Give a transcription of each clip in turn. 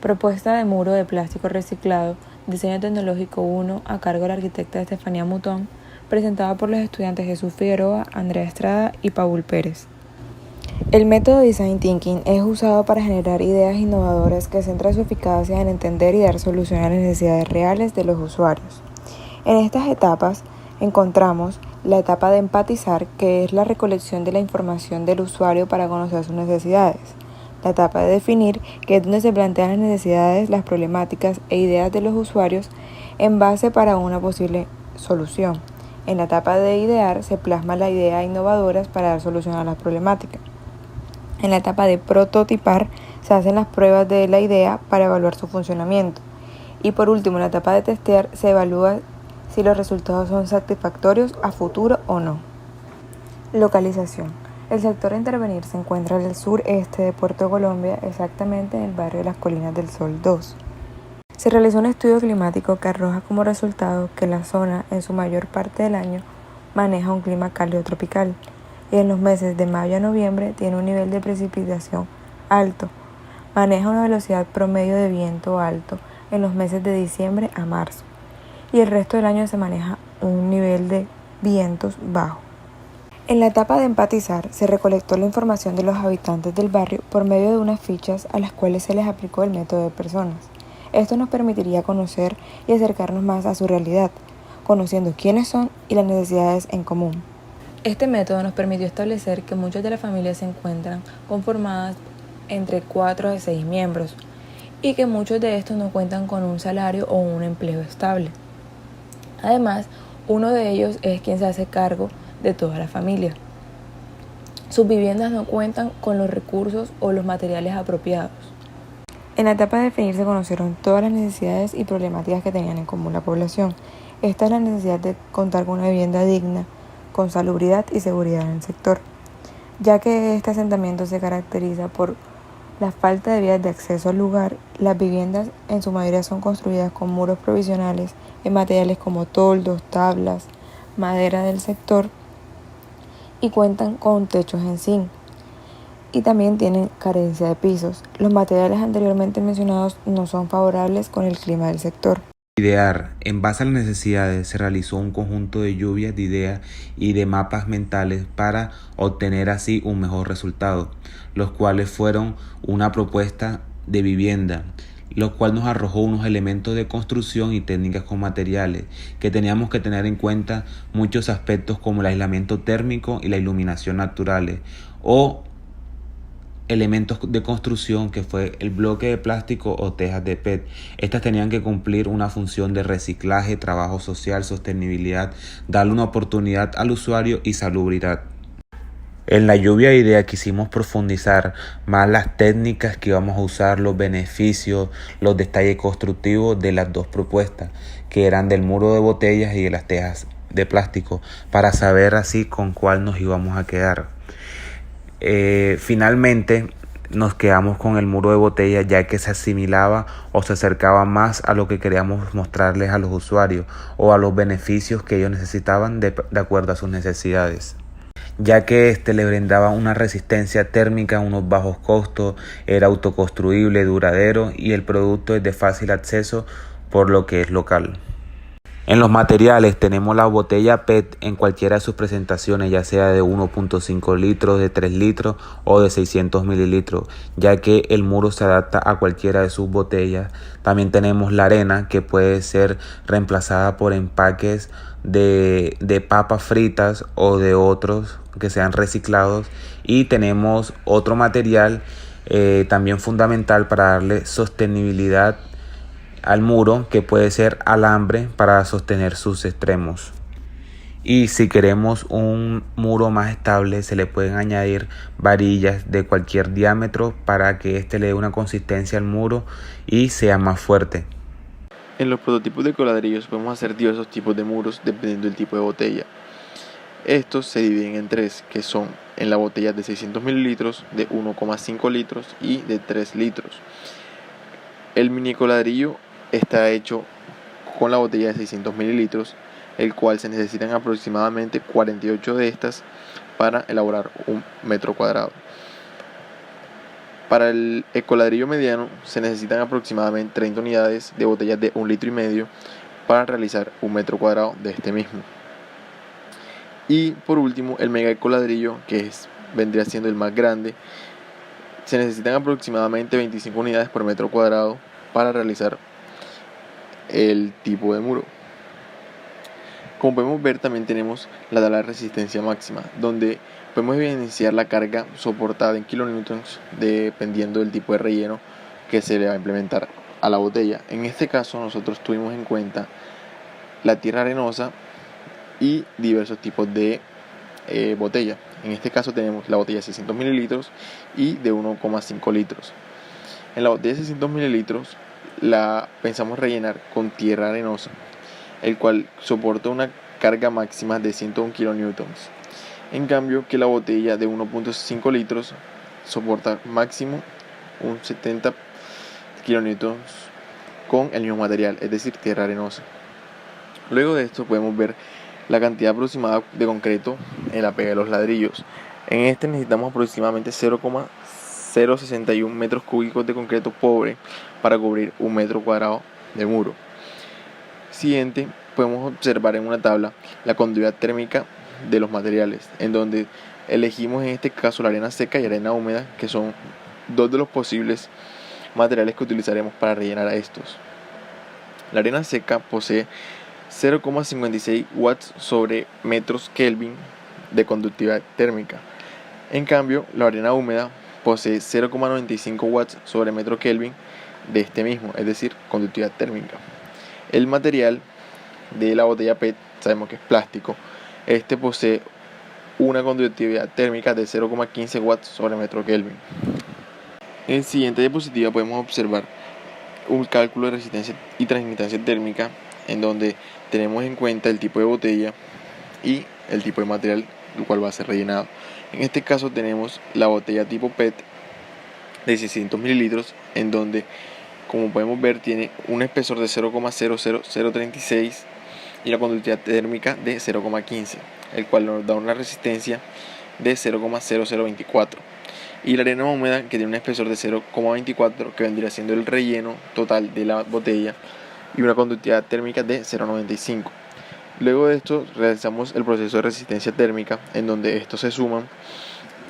Propuesta de muro de plástico reciclado, diseño tecnológico 1 a cargo de la arquitecta Estefanía Mutón, presentada por los estudiantes Jesús Figueroa, Andrea Estrada y Paul Pérez. El método Design Thinking es usado para generar ideas innovadoras que centran su eficacia en entender y dar solución a las necesidades reales de los usuarios. En estas etapas encontramos la etapa de empatizar, que es la recolección de la información del usuario para conocer sus necesidades. La etapa de definir, que es donde se plantean las necesidades, las problemáticas e ideas de los usuarios en base para una posible solución. En la etapa de idear se plasma la idea innovadoras para dar solución a las problemáticas. En la etapa de prototipar se hacen las pruebas de la idea para evaluar su funcionamiento. Y por último, en la etapa de testear se evalúa si los resultados son satisfactorios a futuro o no. Localización. El sector a intervenir se encuentra al sureste de Puerto Colombia, exactamente en el barrio de las Colinas del Sol 2. Se realizó un estudio climático que arroja como resultado que la zona, en su mayor parte del año, maneja un clima cálido tropical y en los meses de mayo a noviembre tiene un nivel de precipitación alto. Maneja una velocidad promedio de viento alto en los meses de diciembre a marzo y el resto del año se maneja un nivel de vientos bajo. En la etapa de empatizar se recolectó la información de los habitantes del barrio por medio de unas fichas a las cuales se les aplicó el método de personas. Esto nos permitiría conocer y acercarnos más a su realidad, conociendo quiénes son y las necesidades en común. Este método nos permitió establecer que muchas de las familias se encuentran conformadas entre 4 a 6 miembros y que muchos de estos no cuentan con un salario o un empleo estable. Además, uno de ellos es quien se hace cargo de toda la familia. Sus viviendas no cuentan con los recursos o los materiales apropiados. En la etapa de definir se conocieron todas las necesidades y problemáticas que tenían en común la población. Esta es la necesidad de contar con una vivienda digna, con salubridad y seguridad en el sector, ya que este asentamiento se caracteriza por la falta de vías de acceso al lugar. Las viviendas en su mayoría son construidas con muros provisionales en materiales como toldos, tablas, madera del sector y cuentan con techos en zinc y también tienen carencia de pisos. Los materiales anteriormente mencionados no son favorables con el clima del sector. Idear. En base a las necesidades se realizó un conjunto de lluvias de ideas y de mapas mentales para obtener así un mejor resultado, los cuales fueron una propuesta de vivienda, lo cual nos arrojó unos elementos de construcción y técnicas con materiales que teníamos que tener en cuenta muchos aspectos como el aislamiento térmico y la iluminación naturales o elementos de construcción que fue el bloque de plástico o tejas de PET. Estas tenían que cumplir una función de reciclaje, trabajo social, sostenibilidad, darle una oportunidad al usuario y salubridad. En la lluvia de ideas quisimos profundizar más las técnicas que íbamos a usar, los beneficios, los detalles constructivos de las dos propuestas, que eran del muro de botellas y de las tejas de plástico, para saber así con cuál nos íbamos a quedar. Finalmente nos quedamos con el muro de botella, ya que se asimilaba o se acercaba más a lo que queríamos mostrarles a los usuarios o a los beneficios que ellos necesitaban de acuerdo a sus necesidades, ya que este le brindaba una resistencia térmica a unos bajos costos, era autoconstruible, duradero y el producto es de fácil acceso por lo que es local. En los materiales tenemos la botella PET en cualquiera de sus presentaciones, ya sea de 1.5 litros, de 3 litros o de 600 mililitros, ya que el muro se adapta a cualquiera de sus botellas. También tenemos la arena, que puede ser reemplazada por empaques de papas fritas o de otros que sean reciclados. Y tenemos otro material también fundamental para darle sostenibilidad al muro, que puede ser alambre para sostener sus extremos. Y si queremos un muro más estable, se le pueden añadir varillas de cualquier diámetro para que este le dé una consistencia al muro y sea más fuerte. En los prototipos de coladrillos podemos hacer diversos tipos de muros dependiendo del tipo de botella. Estos se dividen en tres, que son en la botella de 600 mililitros, de 1,5 litros y de 3 litros. El mini coladrillo está hecho con la botella de 600 mililitros, el cual se necesitan aproximadamente 48 de estas para elaborar un metro cuadrado. Para el ecoladrillo mediano se necesitan aproximadamente 30 unidades de botellas de 1,5 litros para realizar 1 metro cuadrado de este mismo. Y por último, el mega ecoladrillo, vendría siendo el más grande, se necesitan aproximadamente 25 unidades por metro cuadrado para realizar el tipo de muro. Como podemos ver, también tenemos la tabla de resistencia máxima, donde podemos evidenciar la carga soportada en kilonewtons dependiendo del tipo de relleno que se le va a implementar a la botella. En este caso nosotros tuvimos en cuenta la tierra arenosa y diversos tipos de botella. En este caso tenemos la botella de 600 mililitros y de 1,5 litros. En la botella de 600 mililitros la pensamos rellenar con tierra arenosa, el cual soporta una carga máxima de 101 kilonewtons. En cambio que la botella de 1,5 litros soporta máximo un 70 kilonewtons con el mismo material, es decir, tierra arenosa. Luego de esto podemos ver la cantidad aproximada de concreto en la pega de los ladrillos. En este necesitamos aproximadamente 0,061 metros cúbicos de concreto pobre para cubrir 1 metro cuadrado de muro. Siguiente, podemos observar en una tabla la conductividad térmica de los materiales, en donde elegimos en este caso la arena seca y arena húmeda, que son dos de los posibles materiales que utilizaremos para rellenar a estos. La arena seca posee 0,56 watts sobre metros Kelvin de conductividad térmica. En cambio, la arena húmeda posee 0,95 watts sobre metro Kelvin de este mismo, es decir, conductividad térmica. El material de la botella PET, sabemos que es plástico, este posee una conductividad térmica de 0,15 watts sobre metro Kelvin. En la siguiente diapositiva podemos observar un cálculo de resistencia y transmitancia térmica, en donde tenemos en cuenta el tipo de botella y el tipo de material el cual va a ser rellenado. En este caso tenemos la botella tipo PET de 600 mililitros, en donde, como podemos ver, tiene un espesor de 0,00036 y la conductividad térmica de 0,15, el cual nos da una resistencia de 0,0024. Y la arena húmeda, que tiene un espesor de 0,24, que vendría siendo el relleno total de la botella, y una conductividad térmica de 0,95. Luego de esto realizamos el proceso de resistencia térmica, en donde estos se suman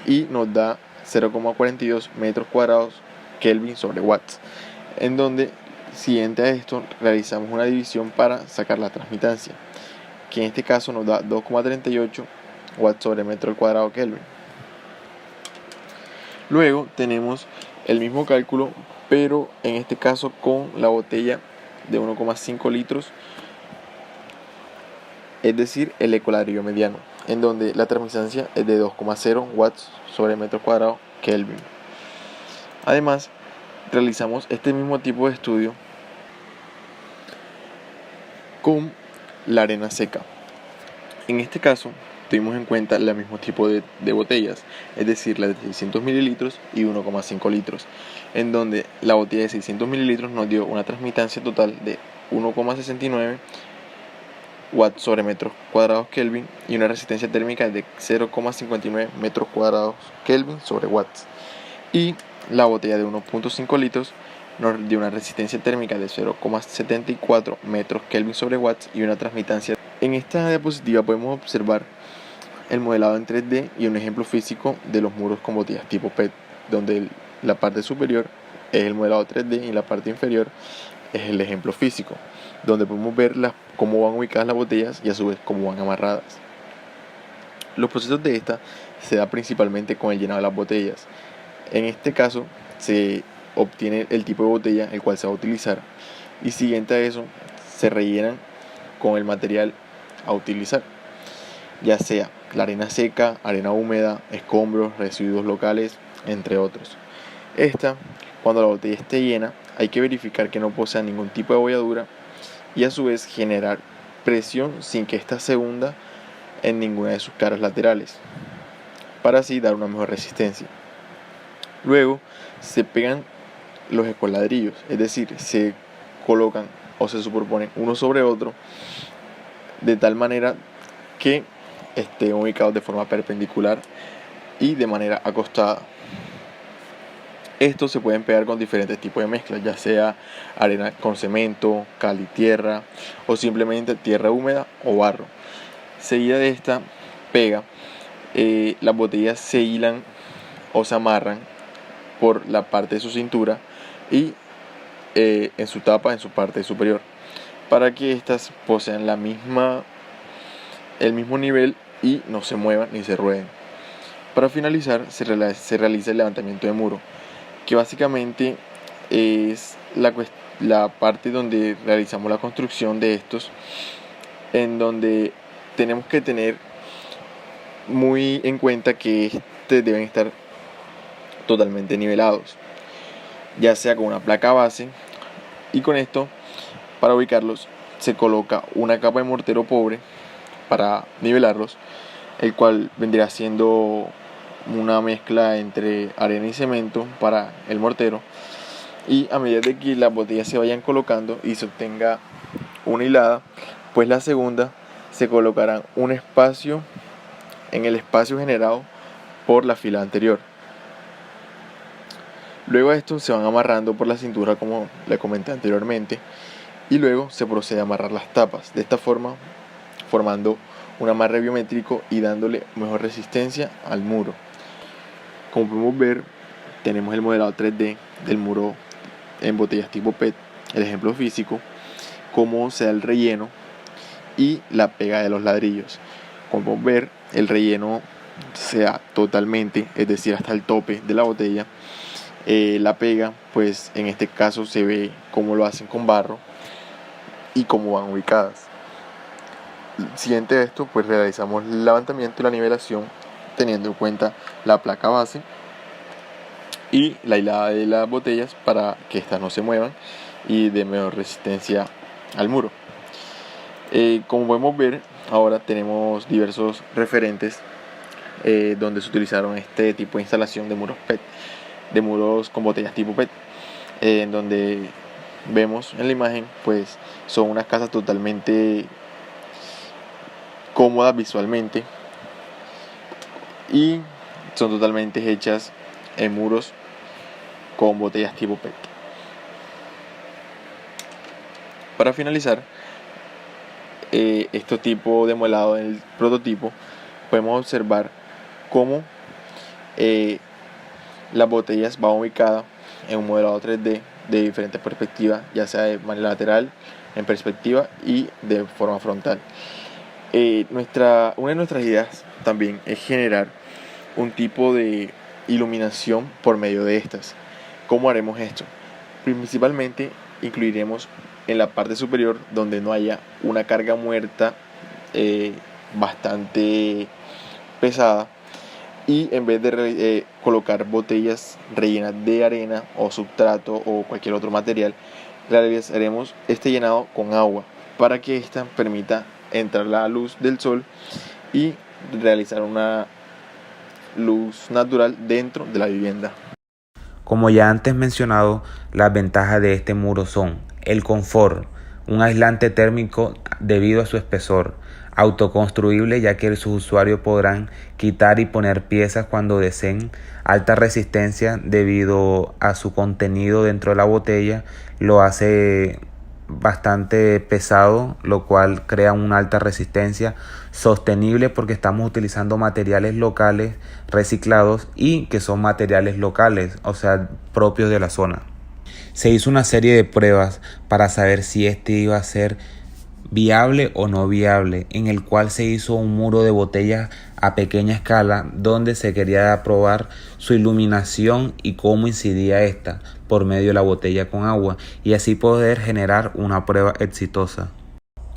y nos da 0,42 metros cuadrados Kelvin sobre watts, en donde, siguiente a esto, realizamos una división para sacar la transmitancia, que en este caso nos da 2,38 watts sobre metro cuadrado Kelvin. Luego tenemos el mismo cálculo, pero en este caso con la botella de 1,5 litros, es decir, el ecoladrillo mediano, en donde la transmitancia es de 2,0 watts sobre metro cuadrado Kelvin. Además, realizamos este mismo tipo de estudio con la arena seca. En este caso, tuvimos en cuenta el mismo tipo de botellas, es decir, la de 600 mililitros y 1,5 litros, en donde la botella de 600 mililitros nos dio una transmitancia total de 1,69 watts sobre metros cuadrados Kelvin y una resistencia térmica de 0,59 metros cuadrados Kelvin sobre watts. Y la botella de 1,5 litros nos dio una resistencia térmica de 0,74 metros Kelvin sobre watts y una transmitancia. En esta diapositiva podemos observar el modelado en 3D y un ejemplo físico de los muros con botellas tipo PET, donde la parte superior es el modelado 3D y la parte inferior es el ejemplo físico, donde podemos ver cómo van ubicadas las botellas y a su vez cómo van amarradas. Los procesos de esta se da principalmente con el llenado de las botellas. En este caso se obtiene el tipo de botella el cual se va a utilizar y siguiente a eso se rellenan con el material a utilizar, ya sea la arena seca, arena húmeda, escombros, residuos locales, entre otros. Cuando la botella esté llena, hay que verificar que no posea ningún tipo de bolladura y a su vez generar presión sin que ésta se hunda en ninguna de sus caras laterales, para así dar una mejor resistencia. Luego se pegan los ecoladrillos, es decir, se colocan o se superponen uno sobre otro de tal manera que estén ubicados de forma perpendicular y de manera acostada. Estos se pueden pegar con diferentes tipos de mezclas, ya sea arena con cemento, cal y tierra, o simplemente tierra húmeda o barro. Seguida de esta pega, las botellas se hilan o se amarran por la parte de su cintura y en su tapa, en su parte superior, para que éstas posean el mismo nivel y no se muevan ni se rueden. Para finalizar, se realiza el levantamiento de muro, que básicamente es la parte donde realizamos la construcción de estos, en donde tenemos que tener muy en cuenta que deben estar totalmente nivelados, ya sea con una placa base, y con esto, para ubicarlos, se coloca una capa de mortero pobre para nivelarlos, el cual vendría siendo una mezcla entre arena y cemento para el mortero, y a medida de que las botellas se vayan colocando y se obtenga una hilada, pues la segunda se colocará un espacio en el espacio generado por la fila anterior. Luego estos se van amarrando por la cintura, como le comenté anteriormente, y luego se procede a amarrar las tapas, de esta forma formando un amarre biométrico y dándole mejor resistencia al muro. Como podemos ver, tenemos el modelado 3D del muro en botellas tipo PET, el ejemplo físico, cómo se da el relleno y la pega de los ladrillos. Como podemos ver, el relleno se da totalmente, es decir, hasta el tope de la botella. La pega, pues en este caso se ve cómo lo hacen con barro y cómo van ubicadas. Siguiente a esto, pues realizamos el levantamiento y la nivelación teniendo en cuenta la placa base y la hilada de las botellas para que éstas no se muevan y de mejor resistencia al muro. Como podemos ver, ahora tenemos diversos referentes donde se utilizaron este tipo de instalación de muros PET, de muros con botellas tipo PET, en donde vemos en la imagen, pues son unas casas totalmente cómodas visualmente y son totalmente hechas en muros con botellas tipo PET. Para finalizar, este tipo de modelado en el prototipo, podemos observar cómo las botellas van ubicadas en un modelado 3D de diferentes perspectivas, ya sea de manera lateral, en perspectiva y de forma frontal. Una de nuestras ideas también es generar un tipo de iluminación por medio de estas. ¿Cómo haremos esto? Principalmente incluiremos en la parte superior, donde no haya una carga muerta bastante pesada, y en vez de colocar botellas rellenas de arena o substrato o cualquier otro material, realizaremos este llenado con agua para que ésta permita entrar la luz del sol y realizar una luz natural dentro de la vivienda. Como ya antes mencionado, las ventajas de este muro son el confort, un aislante térmico debido a su espesor, autoconstruible ya que sus usuarios podrán quitar y poner piezas cuando deseen, alta resistencia debido a su contenido dentro de la botella, lo hace bastante pesado, lo cual crea una alta resistencia, sostenible porque estamos utilizando materiales locales reciclados y que son materiales locales, o sea, propios de la zona. Se hizo una serie de pruebas para saber si este iba a ser viable o no viable, en el cual se hizo un muro de botellas a pequeña escala donde se quería probar su iluminación y cómo incidía esta por medio de la botella con agua y así poder generar una prueba exitosa.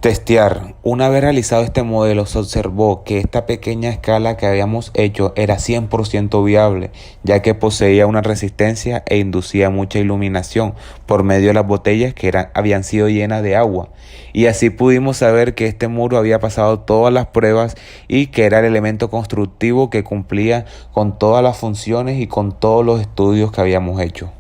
Testear. Una vez realizado este modelo, se observó que esta pequeña escala que habíamos hecho era 100% viable, ya que poseía una resistencia e inducía mucha iluminación por medio de las botellas que habían sido llenas de agua. Y así pudimos saber que este muro había pasado todas las pruebas y que era el elemento constructivo que cumplía con todas las funciones y con todos los estudios que habíamos hecho.